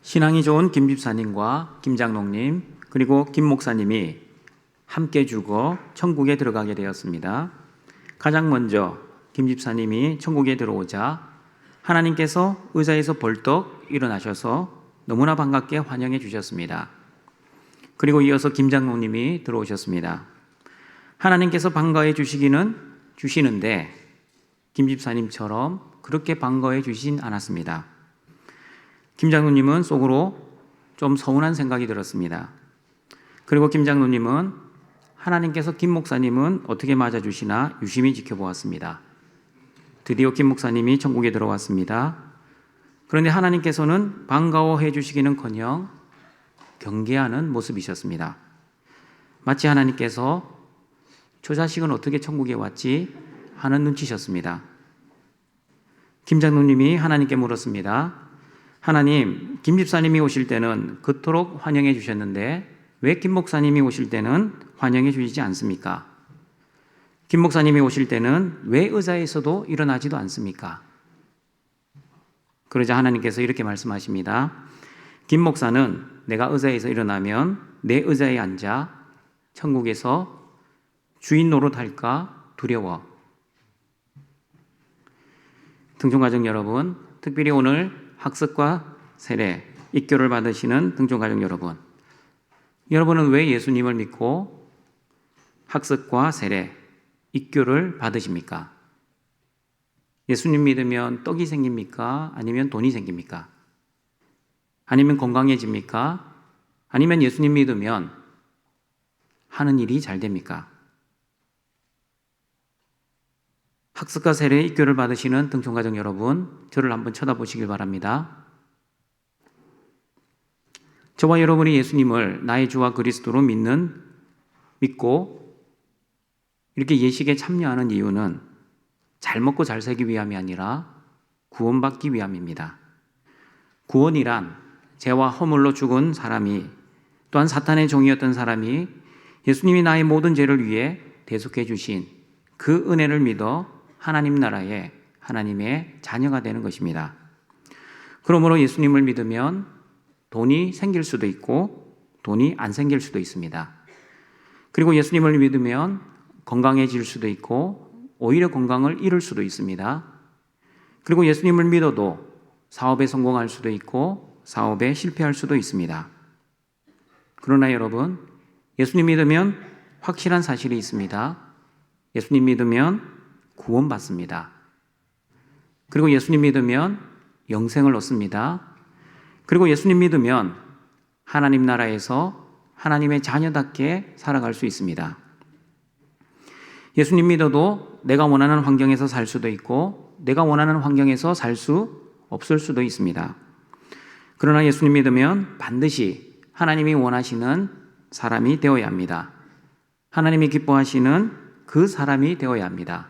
신앙이 좋은 김 집사님과 김 장로님 그리고 김 목사님이 함께 죽어 천국에 들어가게 되었습니다. 가장 먼저 김 집사님이 천국에 들어오자 하나님께서 의자에서 벌떡 일어나셔서 너무나 반갑게 환영해 주셨습니다. 그리고 이어서 김 장로님이 들어오셨습니다. 하나님께서 반가워해 주시는데 김 집사님처럼 그렇게 반가워해 주시진 않았습니다. 김 장로님은 속으로 좀 서운한 생각이 들었습니다. 그리고 김 장로님은 하나님께서 김 목사님은 어떻게 맞아주시나 유심히 지켜보았습니다. 드디어 김 목사님이 천국에 들어왔습니다. 그런데 하나님께서는 반가워해 주시기는커녕 경계하는 모습이셨습니다. 마치 하나님께서 저 자식은 어떻게 천국에 왔지 하는 눈치셨습니다. 김 장로님이 하나님께 물었습니다. 하나님, 김 집사님이 오실 때는 그토록 환영해 주셨는데 왜 김 목사님이 오실 때는 환영해 주시지 않습니까? 김 목사님이 오실 때는 왜 의자에서도 일어나지도 않습니까? 그러자 하나님께서 이렇게 말씀하십니다. 김 목사는 내가 의자에서 일어나면 내 의자에 앉아 천국에서 주인 노릇할까 두려워. 등촌가족 여러분, 특별히 오늘 학습과 세례, 입교를 받으시는 등촌가족 여러분, 여러분은 왜 예수님을 믿고 학습과 세례, 입교를 받으십니까? 예수님 믿으면 떡이 생깁니까? 아니면 돈이 생깁니까? 아니면 건강해집니까? 아니면 예수님 믿으면 하는 일이 잘 됩니까? 학습과 세례, 입교를 받으시는 등촌가족 여러분, 저를 한번 쳐다보시길 바랍니다. 저와 여러분이 예수님을 나의 주와 그리스도로 믿고 이렇게 예식에 참여하는 이유는 잘 먹고 잘 살기 위함이 아니라 구원받기 위함입니다. 구원이란 죄와 허물로 죽은 사람이, 또한 사탄의 종이었던 사람이 예수님이 나의 모든 죄를 위해 대속해 주신 그 은혜를 믿어 하나님 나라의 하나님의 자녀가 되는 것입니다. 그러므로 예수님을 믿으면 돈이 생길 수도 있고 돈이 안 생길 수도 있습니다. 그리고 예수님을 믿으면 건강해질 수도 있고 오히려 건강을 잃을 수도 있습니다. 그리고 예수님을 믿어도 사업에 성공할 수도 있고 사업에 실패할 수도 있습니다. 그러나 여러분, 예수님 믿으면 확실한 사실이 있습니다. 예수님 믿으면 구원받습니다. 그리고 예수님 믿으면 영생을 얻습니다. 그리고 예수님 믿으면 하나님 나라에서 하나님의 자녀답게 살아갈 수 있습니다. 예수님 믿어도 내가 원하는 환경에서 살 수도 있고 내가 원하는 환경에서 살 수 없을 수도 있습니다. 그러나 예수님 믿으면 반드시 하나님이 원하시는 사람이 되어야 합니다. 하나님이 기뻐하시는 그 사람이 되어야 합니다.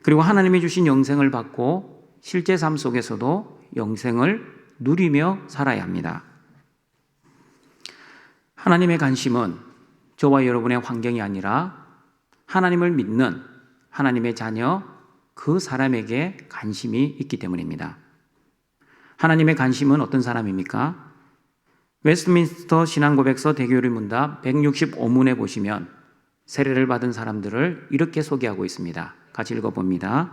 그리고 하나님이 주신 영생을 받고 실제 삶 속에서도 영생을 누리며 살아야 합니다. 하나님의 관심은 저와 여러분의 환경이 아니라 하나님을 믿는 하나님의 자녀 그 사람에게 관심이 있기 때문입니다. 하나님의 관심은 어떤 사람입니까? 웨스트민스터 신앙고백서 대교리 문답 165문에 보시면 세례를 받은 사람들을 이렇게 소개하고 있습니다. 같이 읽어봅니다.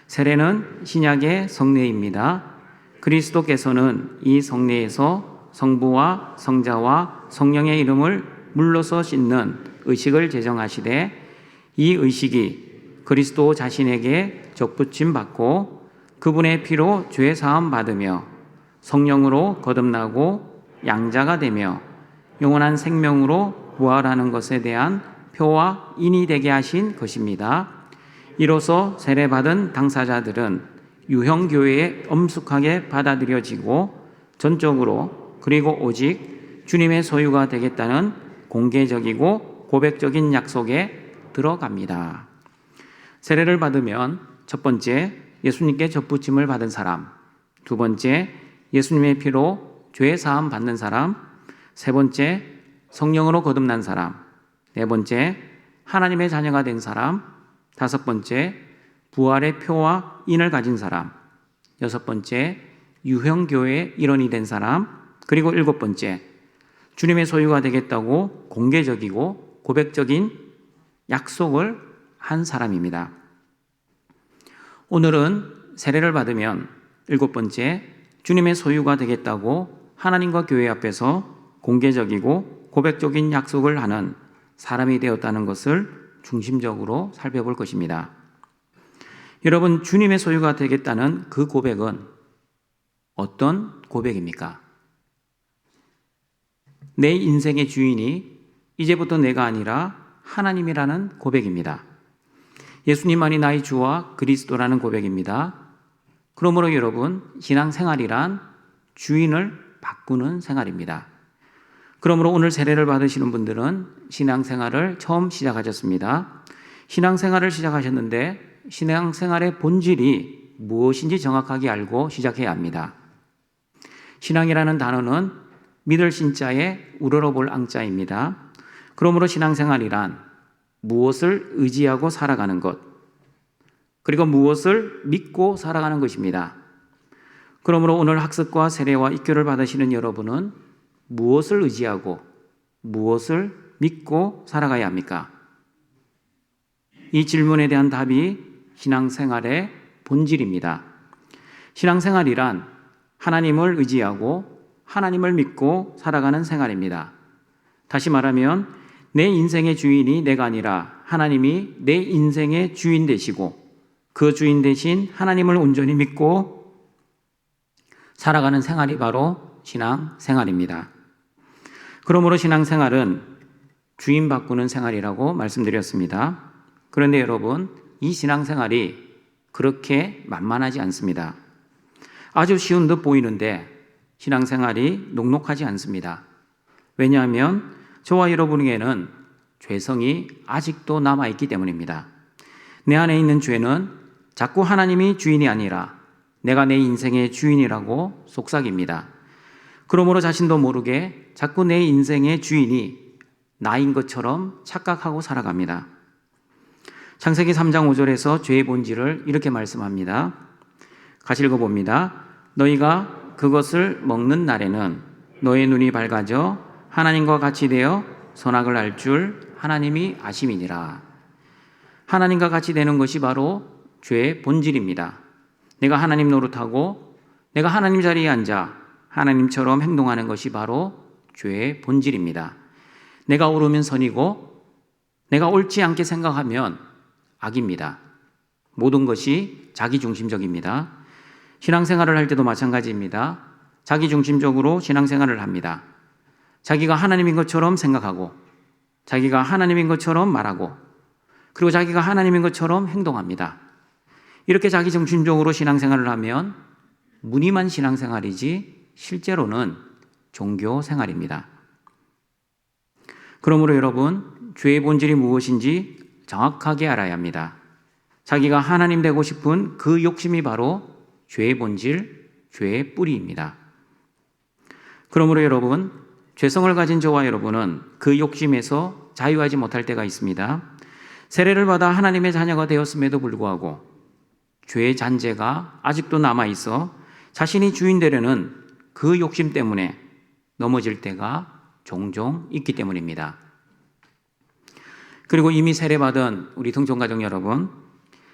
세례는 신약의 성례입니다. 그리스도께서는 이 성례에서 성부와 성자와 성령의 이름을 물러서 씻는 의식을 제정하시되 이 의식이 그리스도 자신에게 접붙임 받고 그분의 피로 죄 사함 받으며 성령으로 거듭나고 양자가 되며 영원한 생명으로 부활하는 것에 대한 표와 인이 되게 하신 것입니다. 이로써 세례받은 당사자들은 유형교회에 엄숙하게 받아들여지고 전적으로 그리고 오직 주님의 소유가 되겠다는 공개적이고 고백적인 약속에 들어갑니다. 세례를 받으면 첫 번째, 예수님께 접붙임을 받은 사람, 두 번째, 예수님의 피로 죄 사함 받는 사람, 세 번째, 성령으로 거듭난 사람, 네 번째, 하나님의 자녀가 된 사람, 다섯 번째, 부활의 표와 인을 가진 사람, 여섯 번째, 유형교회의 일원이 된 사람, 그리고 7번째, 주님의 소유가 되겠다고 공개적이고 고백적인 약속을 한 사람입니다. 오늘은 세례를 받으면 7번째, 주님의 소유가 되겠다고 하나님과 교회 앞에서 공개적이고 고백적인 약속을 하는 사람이 되었다는 것을 중심적으로 살펴볼 것입니다. 여러분, 주님의 소유가 되겠다는 그 고백은 어떤 고백입니까? 내 인생의 주인이 이제부터 내가 아니라 하나님이라는 고백입니다. 예수님만이 나의 주와 그리스도라는 고백입니다. 그러므로 여러분, 신앙생활이란 주인을 바꾸는 생활입니다. 그러므로 오늘 세례를 받으시는 분들은 신앙생활을 처음 시작하셨습니다. 신앙생활을 시작하셨는데 신앙생활의 본질이 무엇인지 정확하게 알고 시작해야 합니다. 신앙이라는 단어는 믿을 신자에 우러러볼 앙자입니다. 그러므로 신앙생활이란 무엇을 의지하고 살아가는 것, 그리고 무엇을 믿고 살아가는 것입니다. 그러므로 오늘 학습과 세례와 입교를 받으시는 여러분은 무엇을 의지하고 무엇을 믿고 살아가야 합니까? 이 질문에 대한 답이 신앙생활의 본질입니다. 신앙생활이란 하나님을 의지하고 하나님을 믿고 살아가는 생활입니다. 다시 말하면 내 인생의 주인이 내가 아니라 하나님이 내 인생의 주인 되시고 그 주인 되신 하나님을 온전히 믿고 살아가는 생활이 바로 신앙생활입니다. 그러므로 신앙생활은 주인 바꾸는 생활이라고 말씀드렸습니다. 그런데 여러분, 이 신앙생활이 그렇게 만만하지 않습니다. 아주 쉬운 듯 보이는데 신앙생활이 녹록하지 않습니다. 왜냐하면 저와 여러분에게는 죄성이 아직도 남아있기 때문입니다. 내 안에 있는 죄는 자꾸 하나님이 주인이 아니라 내가 내 인생의 주인이라고 속삭입니다. 그러므로 자신도 모르게 자꾸 내 인생의 주인이 나인 것처럼 착각하고 살아갑니다. 창세기 3장 5절에서 죄의 본질을 이렇게 말씀합니다. 같이 읽어봅니다. 너희가 그것을 먹는 날에는 너의 눈이 밝아져 하나님과 같이 되어 선악을 알 줄 하나님이 아심이니라. 하나님과 같이 되는 것이 바로 죄의 본질입니다. 내가 하나님 노릇하고 내가 하나님 자리에 앉아 하나님처럼 행동하는 것이 바로 죄의 본질입니다. 내가 옳으면 선이고 내가 옳지 않게 생각하면 악입니다. 모든 것이 자기중심적입니다. 신앙생활을 할 때도 마찬가지입니다. 자기중심적으로 신앙생활을 합니다. 자기가 하나님인 것처럼 생각하고 자기가 하나님인 것처럼 말하고 그리고 자기가 하나님인 것처럼 행동합니다. 이렇게 자기중심적으로 신앙생활을 하면 무늬만 신앙생활이지 실제로는 종교생활입니다. 그러므로 여러분, 죄의 본질이 무엇인지 정확하게 알아야 합니다. 자기가 하나님 되고 싶은 그 욕심이 바로 죄의 본질, 죄의 뿌리입니다. 그러므로 여러분, 죄성을 가진 저와 여러분은 그 욕심에서 자유하지 못할 때가 있습니다. 세례를 받아 하나님의 자녀가 되었음에도 불구하고 죄의 잔재가 아직도 남아있어 자신이 주인 되려는 그 욕심 때문에 넘어질 때가 종종 있기 때문입니다. 그리고 이미 세례받은 우리 등촌가족 여러분,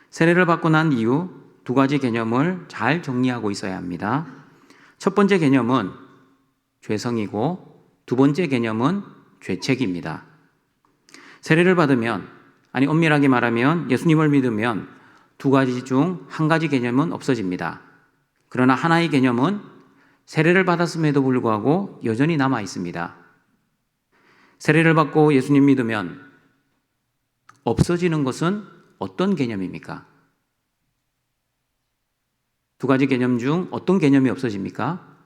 세례를 받고 난 이후 2가지 개념을 잘 정리하고 있어야 합니다. 첫 번째 개념은 죄성이고 2번째 개념은 죄책입니다. 세례를 받으면, 아니 엄밀하게 말하면 예수님을 믿으면 2가지 중 1가지 개념은 없어집니다. 그러나 하나의 개념은 세례를 받았음에도 불구하고 여전히 남아 있습니다. 세례를 받고 예수님 믿으면 없어지는 것은 어떤 개념입니까? 2가지 개념 중 어떤 개념이 없어집니까?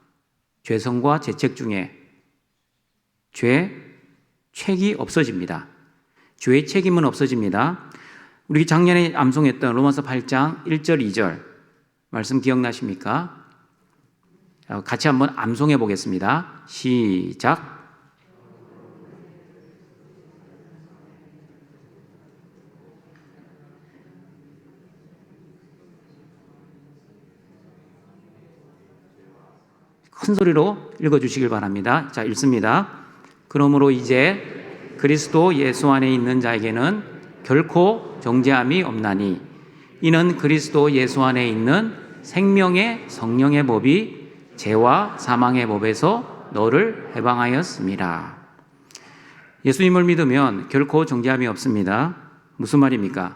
죄성과 죄책 중에 죄책이 없어집니다. 죄의 책임은 없어집니다. 우리 작년에 암송했던 로마서 8장 1절 2절 말씀 기억나십니까? 같이 한번 암송해 보겠습니다. 시작. 큰 소리로 읽어주시길 바랍니다. 자, 읽습니다. 그러므로 이제 그리스도 예수 안에 있는 자에게는 결코 정죄함이 없나니 이는 그리스도 예수 안에 있는 생명의 성령의 법이 죄와 사망의 법에서 너를 해방하였습니다. 예수님을 믿으면 결코 정죄함이 없습니다. 무슨 말입니까?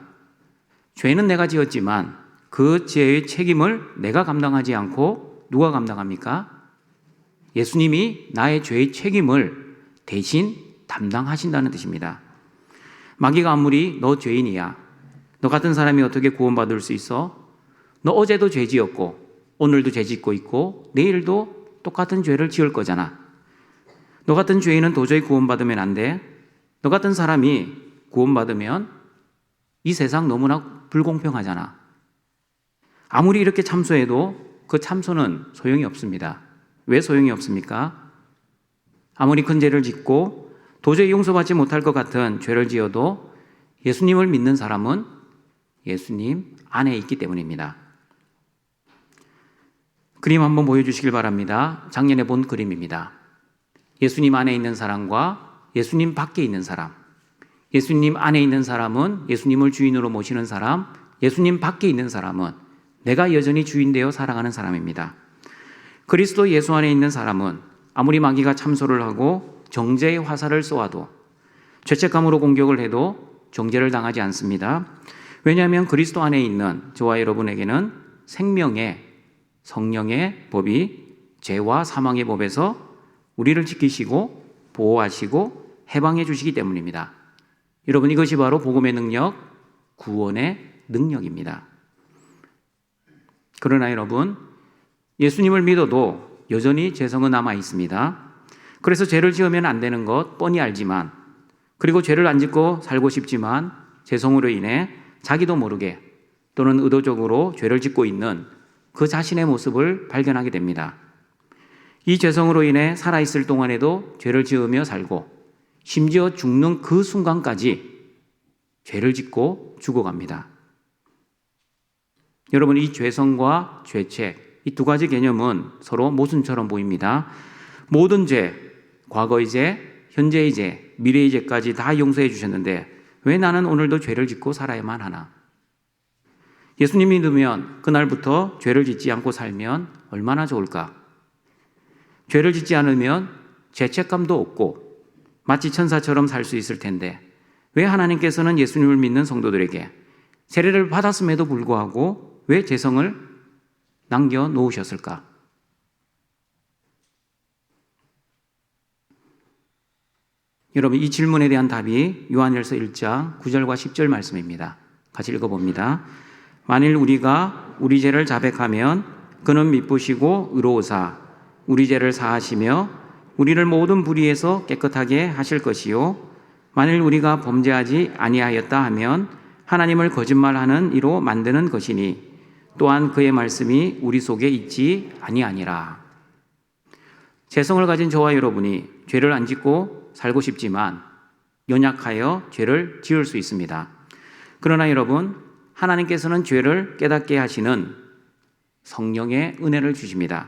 죄는 내가 지었지만 그 죄의 책임을 내가 감당하지 않고 누가 감당합니까? 예수님이 나의 죄의 책임을 대신 담당하신다는 뜻입니다. 마귀가 아무리 너 죄인이야, 너 같은 사람이 어떻게 구원받을 수 있어? 너 어제도 죄 지었고 오늘도 죄 짓고 있고 내일도 똑같은 죄를 지을 거잖아. 너 같은 죄인은 도저히 구원받으면 안 돼. 너 같은 사람이 구원받으면 이 세상 너무나 불공평하잖아. 아무리 이렇게 참소해도 그 참소는 소용이 없습니다. 왜 소용이 없습니까? 아무리 큰 죄를 짓고 도저히 용서받지 못할 것 같은 죄를 지어도 예수님을 믿는 사람은 예수님 안에 있기 때문입니다. 그림 한번 보여주시길 바랍니다. 작년에 본 그림입니다. 예수님 안에 있는 사람과 예수님 밖에 있는 사람. 예수님 안에 있는 사람은 예수님을 주인으로 모시는 사람, 예수님 밖에 있는 사람은 내가 여전히 주인 되어 살아가는 사람입니다. 그리스도 예수 안에 있는 사람은 아무리 마귀가 참소를 하고 정죄의 화살을 쏘아도 죄책감으로 공격을 해도 정죄를 당하지 않습니다. 왜냐하면 그리스도 안에 있는 저와 여러분에게는 생명의 성령의 법이 죄와 사망의 법에서 우리를 지키시고 보호하시고 해방해 주시기 때문입니다. 여러분, 이것이 바로 복음의 능력, 구원의 능력입니다. 그러나 여러분, 예수님을 믿어도 여전히 죄성은 남아 있습니다. 그래서 죄를 지으면 안 되는 것 뻔히 알지만, 그리고 죄를 안 짓고 살고 싶지만 죄성으로 인해 자기도 모르게 또는 의도적으로 죄를 짓고 있는 그 자신의 모습을 발견하게 됩니다. 이 죄성으로 인해 살아있을 동안에도 죄를 지으며 살고 심지어 죽는 그 순간까지 죄를 짓고 죽어갑니다. 여러분, 이 죄성과 죄책, 이 두 가지 개념은 서로 모순처럼 보입니다. 모든 죄, 과거의 죄, 현재의 죄, 미래의 죄까지 다 용서해 주셨는데 왜 나는 오늘도 죄를 짓고 살아야만 하나? 예수님 믿으면 그날부터 죄를 짓지 않고 살면 얼마나 좋을까? 죄를 짓지 않으면 죄책감도 없고 마치 천사처럼 살 수 있을 텐데 왜 하나님께서는 예수님을 믿는 성도들에게 세례를 받았음에도 불구하고 왜 죄성을 남겨놓으셨을까? 여러분, 이 질문에 대한 답이 요한일서 1장 9절과 10절 말씀입니다. 같이 읽어봅니다. 만일 우리가 우리 죄를 자백하면 그는 미쁘시고 의로우사 우리 죄를 사하시며 우리를 모든 불의에서 깨끗하게 하실 것이요 만일 우리가 범죄하지 아니하였다 하면 하나님을 거짓말하는 이로 만드는 것이니 또한 그의 말씀이 우리 속에 있지 아니하니라. 죄성을 가진 저와 여러분이 죄를 안 짓고 살고 싶지만 연약하여 죄를 지을 수 있습니다. 그러나 여러분, 하나님께서는 죄를 깨닫게 하시는 성령의 은혜를 주십니다.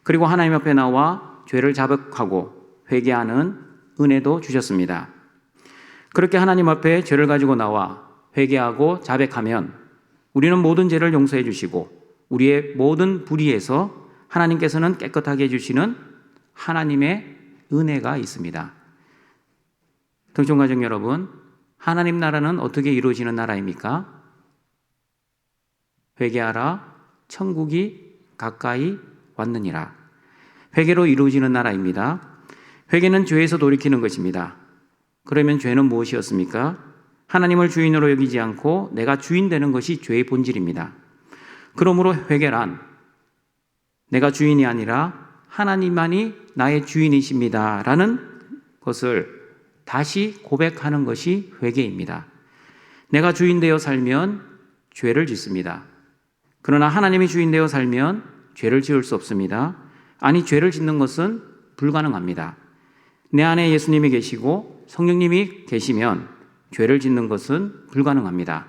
그리고 하나님 앞에 나와 죄를 자백하고 회개하는 은혜도 주셨습니다. 그렇게 하나님 앞에 죄를 가지고 나와 회개하고 자백하면 우리는 모든 죄를 용서해 주시고 우리의 모든 불의에서 하나님께서는 깨끗하게 해주시는 하나님의 은혜가 있습니다. 등촌가족 여러분, 하나님 나라는 어떻게 이루어지는 나라입니까? 회개하라, 천국이 가까이 왔느니라. 회개로 이루어지는 나라입니다. 회개는 죄에서 돌이키는 것입니다. 그러면 죄는 무엇이었습니까? 하나님을 주인으로 여기지 않고 내가 주인 되는 것이 죄의 본질입니다. 그러므로 회개란 내가 주인이 아니라 하나님만이 나의 주인이십니다 라는 것을 다시 고백하는 것이 회개입니다. 내가 주인 되어 살면 죄를 짓습니다. 그러나 하나님이 주인 되어 살면 죄를 지을 수 없습니다. 아니, 죄를 짓는 것은 불가능합니다. 내 안에 예수님이 계시고 성령님이 계시면 죄를 짓는 것은 불가능합니다.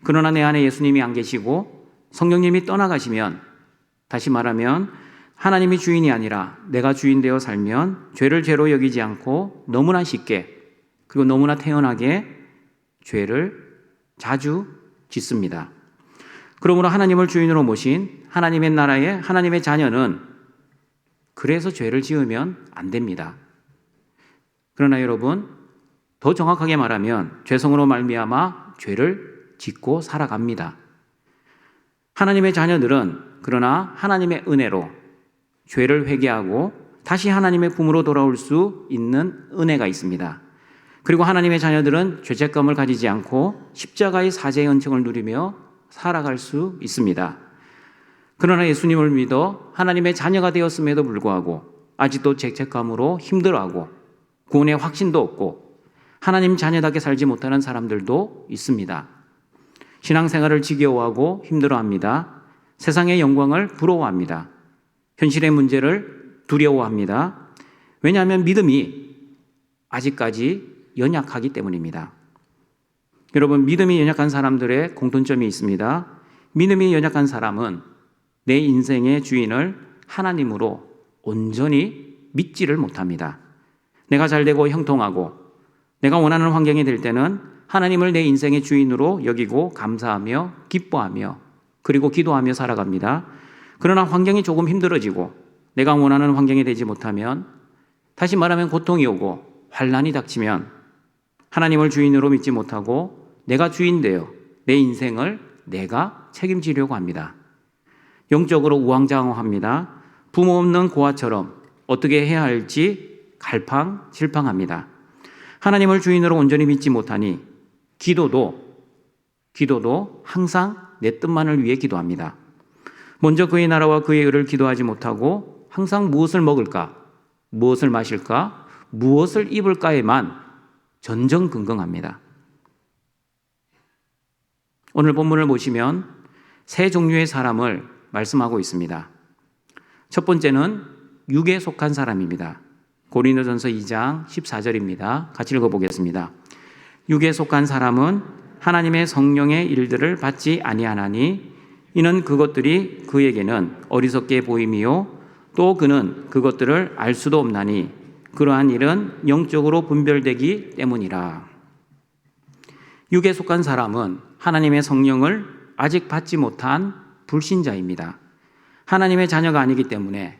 그러나 내 안에 예수님이 안 계시고 성령님이 떠나가시면, 다시 말하면 하나님이 주인이 아니라 내가 주인 되어 살면 죄를 죄로 여기지 않고 너무나 쉽게 그리고 너무나 태연하게 죄를 자주 짓습니다. 그러므로 하나님을 주인으로 모신 하나님의 나라의 하나님의 자녀는 그래서 죄를 지으면 안 됩니다. 그러나 여러분, 더 정확하게 말하면 죄성으로 말미암아 죄를 짓고 살아갑니다. 하나님의 자녀들은 그러나 하나님의 은혜로 죄를 회개하고 다시 하나님의 품으로 돌아올 수 있는 은혜가 있습니다. 그리고 하나님의 자녀들은 죄책감을 가지지 않고 십자가의 사죄의 은총을 누리며 살아갈 수 있습니다. 그러나 예수님을 믿어 하나님의 자녀가 되었음에도 불구하고 아직도 죄책감으로 힘들어하고 구원의 확신도 없고 하나님 자녀답게 살지 못하는 사람들도 있습니다. 신앙생활을 지겨워하고 힘들어합니다. 세상의 영광을 부러워합니다. 현실의 문제를 두려워합니다. 왜냐하면 믿음이 아직까지 연약하기 때문입니다. 여러분, 믿음이 연약한 사람들의 공통점이 있습니다. 믿음이 연약한 사람은 내 인생의 주인을 하나님으로 온전히 믿지를 못합니다. 내가 잘되고 형통하고 내가 원하는 환경이 될 때는 하나님을 내 인생의 주인으로 여기고 감사하며 기뻐하며 그리고 기도하며 살아갑니다. 그러나 환경이 조금 힘들어지고 내가 원하는 환경이 되지 못하면, 다시 말하면 고통이 오고 환난이 닥치면 하나님을 주인으로 믿지 못하고 내가 주인 되어 내 인생을 내가 책임지려고 합니다. 영적으로 우왕좌왕합니다. 부모 없는 고아처럼 어떻게 해야 할지 갈팡질팡합니다. 하나님을 주인으로 온전히 믿지 못하니 기도도 항상 내 뜻만을 위해 기도합니다. 먼저 그의 나라와 그의 의를 기도하지 못하고 항상 무엇을 먹을까, 무엇을 마실까, 무엇을 입을까에만 전전긍긍합니다. 오늘 본문을 보시면 세 종류의 사람을 말씀하고 있습니다. 첫 번째는 육에 속한 사람입니다. 고린도전서 2장 14절입니다. 같이 읽어보겠습니다. 육에 속한 사람은 하나님의 성령의 일들을 받지 아니하나니 이는 그것들이 그에게는 어리석게 보임이요 또 그는 그것들을 알 수도 없나니 그러한 일은 영적으로 분별되기 때문이라. 육에 속한 사람은 하나님의 성령을 아직 받지 못한 불신자입니다. 하나님의 자녀가 아니기 때문에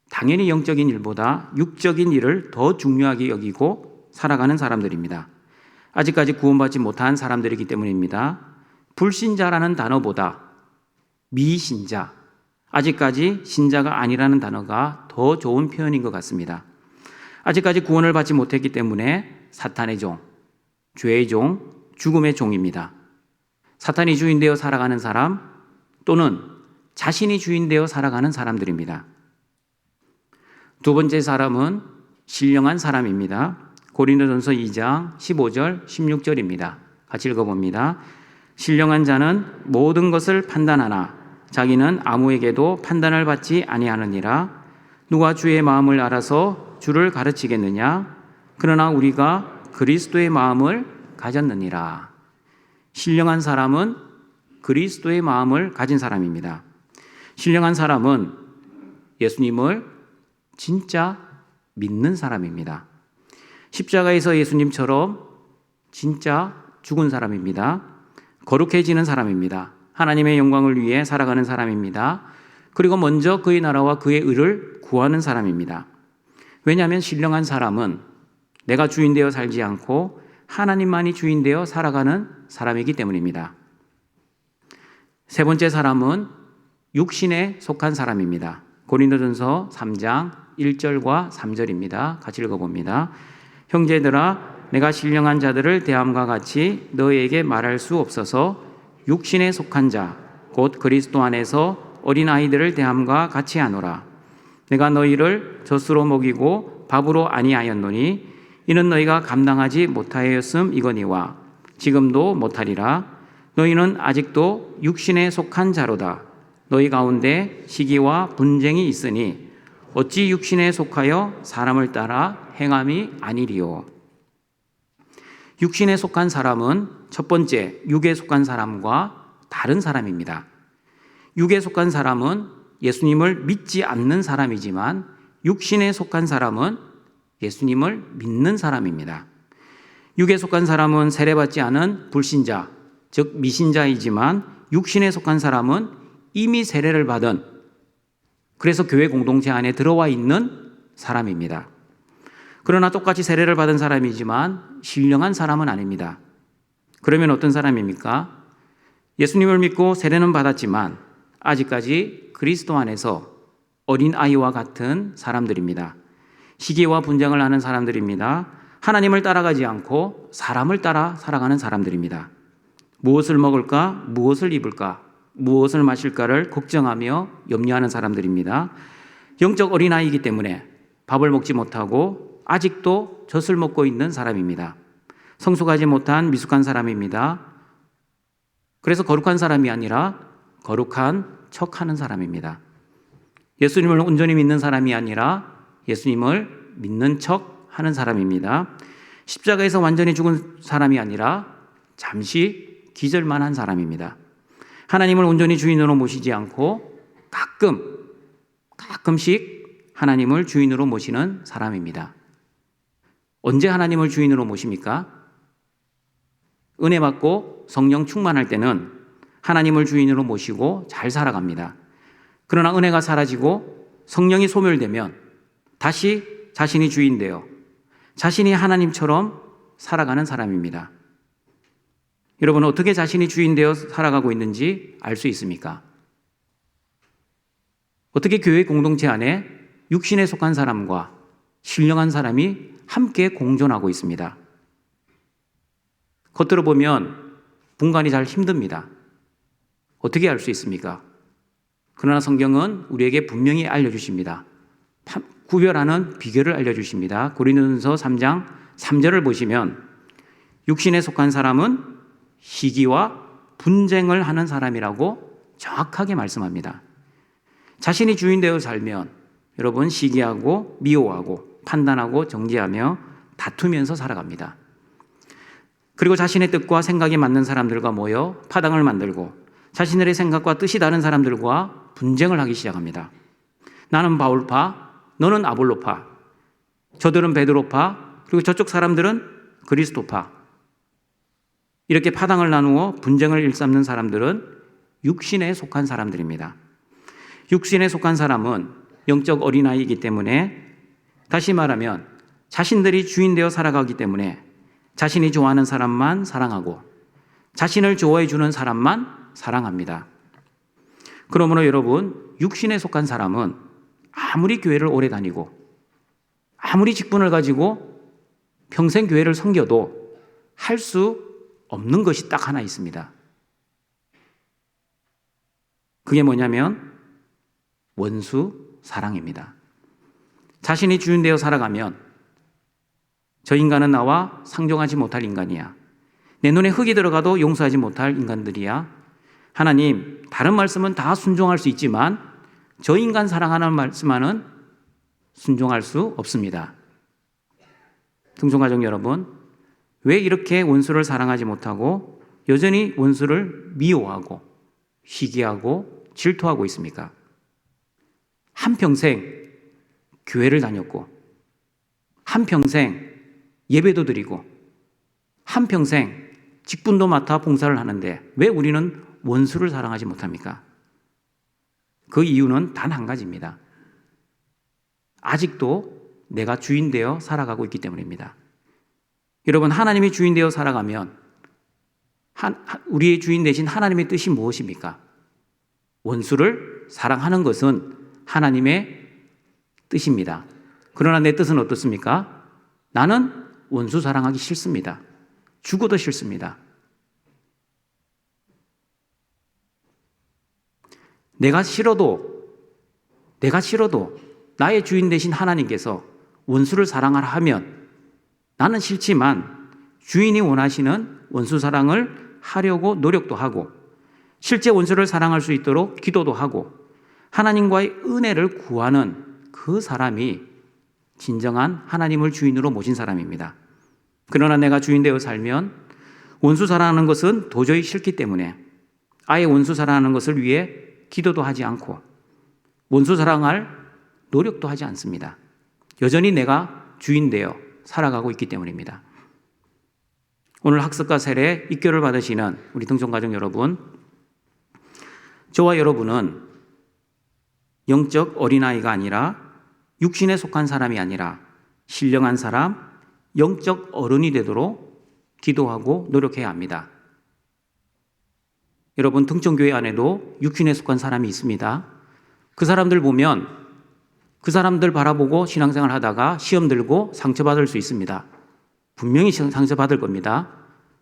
당연히 영적인 일보다 육적인 일을 더 중요하게 여기고 살아가는 사람들입니다. 아직까지 구원받지 못한 사람들이기 때문입니다. 불신자라는 단어보다 미신자, 아직까지 신자가 아니라는 단어가 더 좋은 표현인 것 같습니다. 아직까지 구원을 받지 못했기 때문에 사탄의 종, 죄의 종, 죽음의 종입니다. 사탄이 주인 되어 살아가는 사람 또는 자신이 주인 되어 살아가는 사람들입니다. 두 번째 사람은 신령한 사람입니다. 고린도전서 2장 15절 16절입니다. 같이 읽어봅니다. 신령한 자는 모든 것을 판단하나 자기는 아무에게도 판단을 받지 아니하느니라. 누가 주의 마음을 알아서 주를 가르치겠느냐? 그러나 우리가 그리스도의 마음을 가졌느니라. 신령한 사람은 그리스도의 마음을 가진 사람입니다. 신령한 사람은 예수님을 진짜 믿는 사람입니다. 십자가에서 예수님처럼 진짜 죽은 사람입니다. 거룩해지는 사람입니다. 하나님의 영광을 위해 살아가는 사람입니다. 그리고 먼저 그의 나라와 그의 의를 구하는 사람입니다. 왜냐하면 신령한 사람은 내가 주인 되어 살지 않고 하나님만이 주인 되어 살아가는 사람이기 때문입니다. 세 번째 사람은 육신에 속한 사람입니다. 고린도전서 3장 1절과 3절입니다. 같이 읽어봅니다. 형제들아, 내가 신령한 자들을 대함과 같이 너희에게 말할 수 없어서 육신에 속한 자, 곧 그리스도 안에서 어린아이들을 대함과 같이 하노라. 내가 너희를 젖으로 먹이고 밥으로 아니하였노니 이는 너희가 감당하지 못하였음 이거니와 지금도 못하리라. 너희는 아직도 육신에 속한 자로다. 너희 가운데 시기와 분쟁이 있으니 어찌 육신에 속하여 사람을 따라 행함이 아니리요. 육신에 속한 사람은 첫 번째 육에 속한 사람과 다른 사람입니다. 육에 속한 사람은 예수님을 믿지 않는 사람이지만 육신에 속한 사람은 예수님을 믿는 사람입니다. 육에 속한 사람은 세례받지 않은 불신자, 즉 미신자이지만 육신에 속한 사람은 이미 세례를 받은, 그래서 교회 공동체 안에 들어와 있는 사람입니다. 그러나 똑같이 세례를 받은 사람이지만 신령한 사람은 아닙니다. 그러면 어떤 사람입니까? 예수님을 믿고 세례는 받았지만 아직까지 그리스도 안에서 어린아이와 같은 사람들입니다. 시기와 분쟁을 하는 사람들입니다. 하나님을 따라가지 않고 사람을 따라 살아가는 사람들입니다. 무엇을 먹을까, 무엇을 입을까, 무엇을 마실까를 걱정하며 염려하는 사람들입니다. 영적 어린아이이기 때문에 밥을 먹지 못하고 아직도 젖을 먹고 있는 사람입니다. 성숙하지 못한 미숙한 사람입니다. 그래서 거룩한 사람이 아니라 거룩한 척하는 사람입니다. 예수님을 온전히 믿는 사람이 아니라 예수님을 믿는 척하는 사람입니다. 십자가에서 완전히 죽은 사람이 아니라 잠시 기절만 한 사람입니다. 하나님을 온전히 주인으로 모시지 않고 가끔씩 하나님을 주인으로 모시는 사람입니다. 언제 하나님을 주인으로 모십니까? 은혜 받고 성령 충만할 때는 하나님을 주인으로 모시고 잘 살아갑니다. 그러나 은혜가 사라지고 성령이 소멸되면 다시 자신이 주인 되어 자신이 하나님처럼 살아가는 사람입니다. 여러분은 어떻게 자신이 주인 되어 살아가고 있는지 알 수 있습니까? 어떻게 교회 공동체 안에 육신에 속한 사람과 신령한 사람이 함께 공존하고 있습니다. 겉으로 보면 분간이 잘 힘듭니다. 어떻게 알 수 있습니까? 그러나 성경은 우리에게 분명히 알려주십니다. 구별하는 비결을 알려주십니다. 고린도전서 3장 3절을 보시면 육신에 속한 사람은 시기와 분쟁을 하는 사람이라고 정확하게 말씀합니다. 자신이 주인 되어 살면 여러분 시기하고 미워하고 판단하고 정죄하며 다투면서 살아갑니다. 그리고 자신의 뜻과 생각이 맞는 사람들과 모여 파당을 만들고 자신들의 생각과 뜻이 다른 사람들과 분쟁을 하기 시작합니다. 나는 바울파, 너는 아볼로파, 저들은 베드로파, 그리고 저쪽 사람들은 그리스도파. 이렇게 파당을 나누어 분쟁을 일삼는 사람들은 육신에 속한 사람들입니다. 육신에 속한 사람은 영적 어린아이이기 때문에, 다시 말하면 자신들이 주인 되어 살아가기 때문에 자신이 좋아하는 사람만 사랑하고 자신을 좋아해 주는 사람만 사랑합니다. 그러므로 여러분, 육신에 속한 사람은 아무리 교회를 오래 다니고 아무리 직분을 가지고 평생 교회를 섬겨도 할 수 없는 것이 딱 하나 있습니다. 그게 뭐냐면 원수 사랑입니다. 자신이 주인 되어 살아가면 저 인간은 나와 상종하지 못할 인간이야. 내 눈에 흙이 들어가도 용서하지 못할 인간들이야. 하나님, 다른 말씀은 다 순종할 수 있지만 저 인간 사랑하는 말씀만은 순종할 수 없습니다. 등촌가족 여러분, 왜 이렇게 원수를 사랑하지 못하고 여전히 원수를 미워하고 시기하고 질투하고 있습니까? 한평생 교회를 다녔고 한평생 예배도 드리고 한평생 직분도 맡아 봉사를 하는데 왜 우리는 원수를 사랑하지 못합니까? 그 이유는 단 한 가지입니다. 아직도 내가 주인 되어 살아가고 있기 때문입니다. 여러분, 하나님이 주인 되어 살아가면 우리의 주인 되신 하나님의 뜻이 무엇입니까? 원수를 사랑하는 것은 하나님의 뜻입니다. 그러나 내 뜻은 어떻습니까? 나는 원수 사랑하기 싫습니다. 죽어도 싫습니다. 내가 싫어도 나의 주인 되신 하나님께서 원수를 사랑하라 하면 나는 싫지만 주인이 원하시는 원수 사랑을 하려고 노력도 하고 실제 원수를 사랑할 수 있도록 기도도 하고 하나님과의 은혜를 구하는 그 사람이 진정한 하나님을 주인으로 모신 사람입니다. 그러나 내가 주인 되어 살면 원수 사랑하는 것은 도저히 싫기 때문에 아예 원수 사랑하는 것을 위해 기도도 하지 않고 원수 사랑할 노력도 하지 않습니다. 여전히 내가 주인 되어 살아가고 있기 때문입니다. 오늘 학습과 세례 입교를 받으시는 우리 등촌가족 여러분, 저와 여러분은 영적 어린아이가 아니라 육신에 속한 사람이 아니라 신령한 사람, 영적 어른이 되도록 기도하고 노력해야 합니다. 여러분, 등촌교회 안에도 육신에 속한 사람이 있습니다. 그 사람들 보면 그 사람들 바라보고 신앙생활 하다가 시험 들고 상처받을 수 있습니다. 분명히 상처받을 겁니다.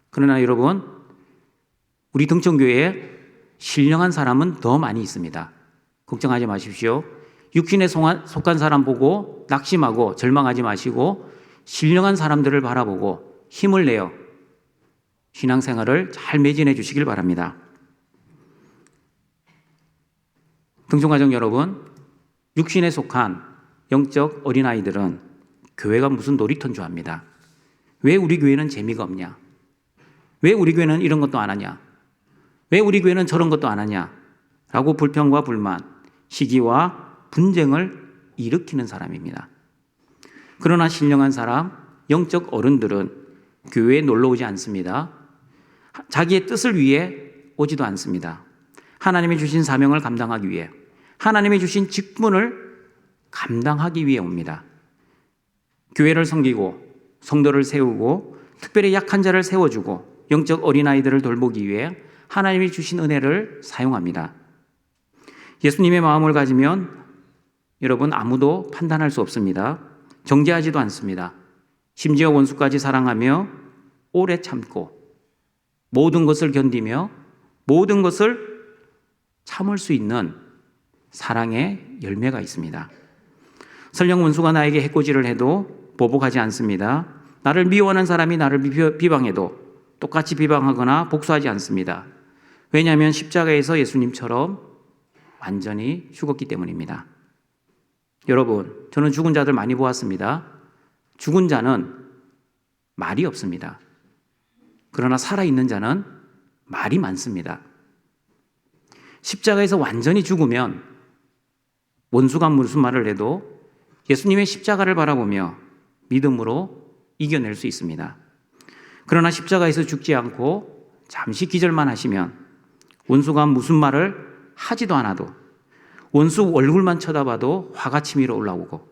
그러나 여러분, 우리 등촌교회에 신령한 사람은 더 많이 있습니다. 걱정하지 마십시오. 육신에 속한 사람 보고 낙심하고 절망하지 마시고 신령한 사람들을 바라보고 힘을 내어 신앙생활을 잘 매진해 주시길 바랍니다. 등촌가족 여러분, 육신에 속한 영적 어린아이들은 교회가 무슨 놀이터인 줄 압니다. 왜 우리 교회는 재미가 없냐? 왜 우리 교회는 이런 것도 안 하냐? 왜 우리 교회는 저런 것도 안 하냐? 라고 불평과 불만, 시기와 분쟁을 일으키는 사람입니다. 그러나 신령한 사람, 영적 어른들은 교회에 놀러 오지 않습니다. 자기의 뜻을 위해 오지도 않습니다. 하나님이 주신 사명을 감당하기 위해, 하나님이 주신 직분을 감당하기 위해 옵니다. 교회를 섬기고 성도를 세우고 특별히 약한 자를 세워주고 영적 어린아이들을 돌보기 위해 하나님이 주신 은혜를 사용합니다. 예수님의 마음을 가지면 여러분 아무도 판단할 수 없습니다. 정죄하지도 않습니다. 심지어 원수까지 사랑하며 오래 참고 모든 것을 견디며 모든 것을 참을 수 있는 사랑의 열매가 있습니다. 설령 원수가 나에게 해코지를 해도 보복하지 않습니다. 나를 미워하는 사람이 나를 비방해도 똑같이 비방하거나 복수하지 않습니다. 왜냐하면 십자가에서 예수님처럼 완전히 죽었기 때문입니다. 여러분, 저는 죽은 자들 많이 보았습니다. 죽은 자는 말이 없습니다. 그러나 살아있는 자는 말이 많습니다. 십자가에서 완전히 죽으면 원수가 무슨 말을 해도 예수님의 십자가를 바라보며 믿음으로 이겨낼 수 있습니다. 그러나 십자가에서 죽지 않고 잠시 기절만 하시면 원수가 무슨 말을 하지도 않아도 원수 얼굴만 쳐다봐도 화가 치밀어 올라오고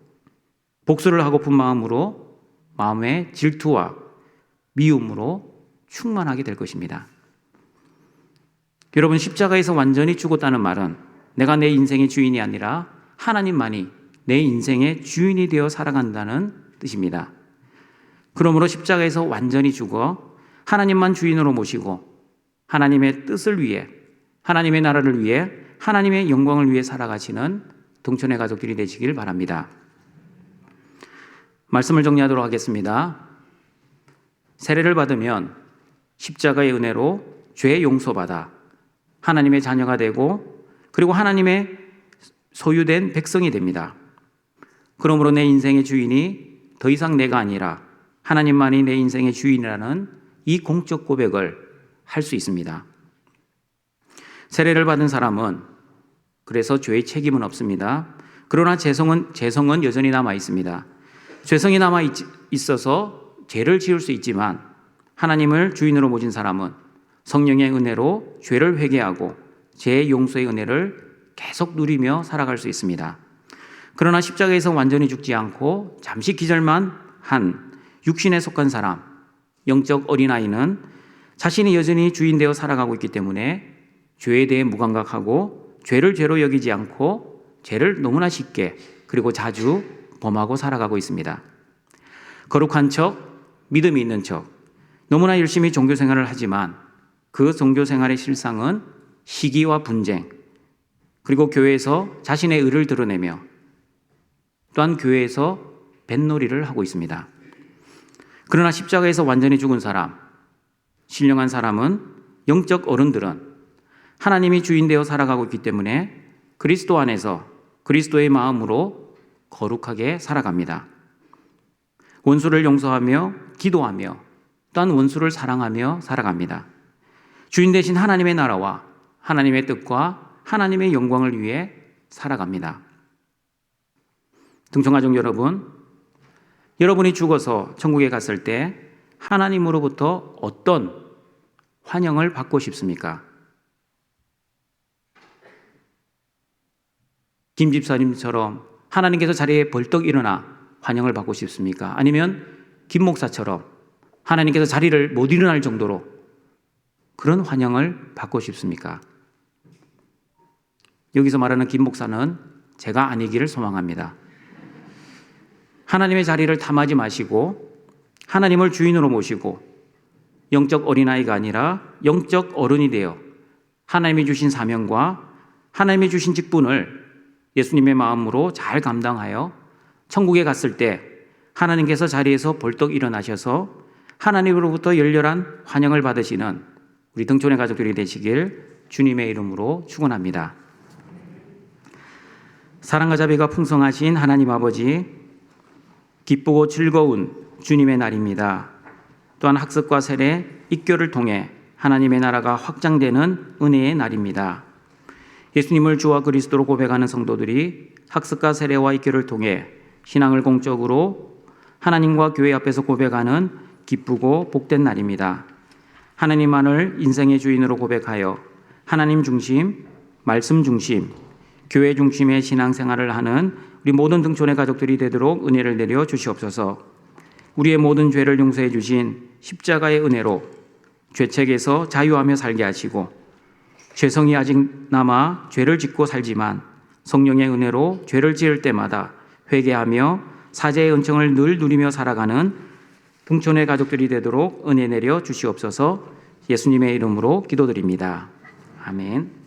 복수를 하고픈 마음으로 마음의 질투와 미움으로 충만하게 될 것입니다. 여러분, 십자가에서 완전히 죽었다는 말은 내가 내 인생의 주인이 아니라 하나님만이 내 인생의 주인이 되어 살아간다는 뜻입니다. 그러므로 십자가에서 완전히 죽어 하나님만 주인으로 모시고 하나님의 뜻을 위해, 하나님의 나라를 위해, 하나님의 영광을 위해 살아가시는 등촌의 가족들이 되시길 바랍니다. 말씀을 정리하도록 하겠습니다. 세례를 받으면 십자가의 은혜로 죄 용서받아 하나님의 자녀가 되고 그리고 하나님의 소유된 백성이 됩니다. 그러므로 내 인생의 주인이 더 이상 내가 아니라 하나님만이 내 인생의 주인이라는 이 공적 고백을 할 수 있습니다. 세례를 받은 사람은 그래서 죄의 책임은 없습니다. 그러나 죄성은 여전히 남아 있습니다. 죄성이 남아 있어서 죄를 지을 수 있지만 하나님을 주인으로 모신 사람은 성령의 은혜로 죄를 회개하고 죄의 용서의 은혜를 계속 누리며 살아갈 수 있습니다. 그러나 십자가에서 완전히 죽지 않고 잠시 기절만 한 육신에 속한 사람, 영적 어린아이는 자신이 여전히 주인 되어 살아가고 있기 때문에 죄에 대해 무감각하고 죄를 죄로 여기지 않고 죄를 너무나 쉽게 그리고 자주 범하고 살아가고 있습니다. 거룩한 척, 믿음이 있는 척, 너무나 열심히 종교생활을 하지만 그 종교생활의 실상은 시기와 분쟁, 그리고 교회에서 자신의 의를 드러내며 또한 교회에서 뱃놀이를 하고 있습니다. 그러나 십자가에서 완전히 죽은 사람, 신령한 사람은 영적 어른들은 하나님이 주인 되어 살아가고 있기 때문에 그리스도 안에서 그리스도의 마음으로 거룩하게 살아갑니다. 원수를 용서하며 기도하며 또한 원수를 사랑하며 살아갑니다. 주인 되신 하나님의 나라와 하나님의 뜻과 하나님의 영광을 위해 살아갑니다. 등촌가족 여러분, 여러분이 죽어서 천국에 갔을 때 하나님으로부터 어떤 환영을 받고 싶습니까? 김 집사님처럼 하나님께서 자리에 벌떡 일어나 환영을 받고 싶습니까? 아니면 김 목사처럼 하나님께서 자리를 못 일어날 정도로 그런 환영을 받고 싶습니까? 여기서 말하는 김 목사는 제가 아니기를 소망합니다. 하나님의 자리를 탐하지 마시고 하나님을 주인으로 모시고 영적 어린아이가 아니라 영적 어른이 되어 하나님이 주신 사명과 하나님이 주신 직분을 예수님의 마음으로 잘 감당하여 천국에 갔을 때 하나님께서 자리에서 벌떡 일어나셔서 하나님으로부터 열렬한 환영을 받으시는 우리 등촌의 가족들이 되시길 주님의 이름으로 축원합니다. 사랑과 자비가 풍성하신 하나님 아버지, 기쁘고 즐거운 주님의 날입니다. 또한 학습과 세례, 입교를 통해 하나님의 나라가 확장되는 은혜의 날입니다. 예수님을 주와 그리스도로 고백하는 성도들이 학습과 세례와 입교를 통해 신앙을 공적으로 하나님과 교회 앞에서 고백하는 기쁘고 복된 날입니다. 하나님만을 인생의 주인으로 고백하여 하나님 중심, 말씀 중심, 교회 중심의 신앙생활을 하는 우리 모든 등촌의 가족들이 되도록 은혜를 내려 주시옵소서. 우리의 모든 죄를 용서해 주신 십자가의 은혜로 죄책에서 자유하며 살게 하시고 죄성이 아직 남아 죄를 짓고 살지만 성령의 은혜로 죄를 지을 때마다 회개하며 사죄의 은총을 늘 누리며 살아가는 등촌의 가족들이 되도록 은혜 내려 주시옵소서. 예수님의 이름으로 기도드립니다. 아멘.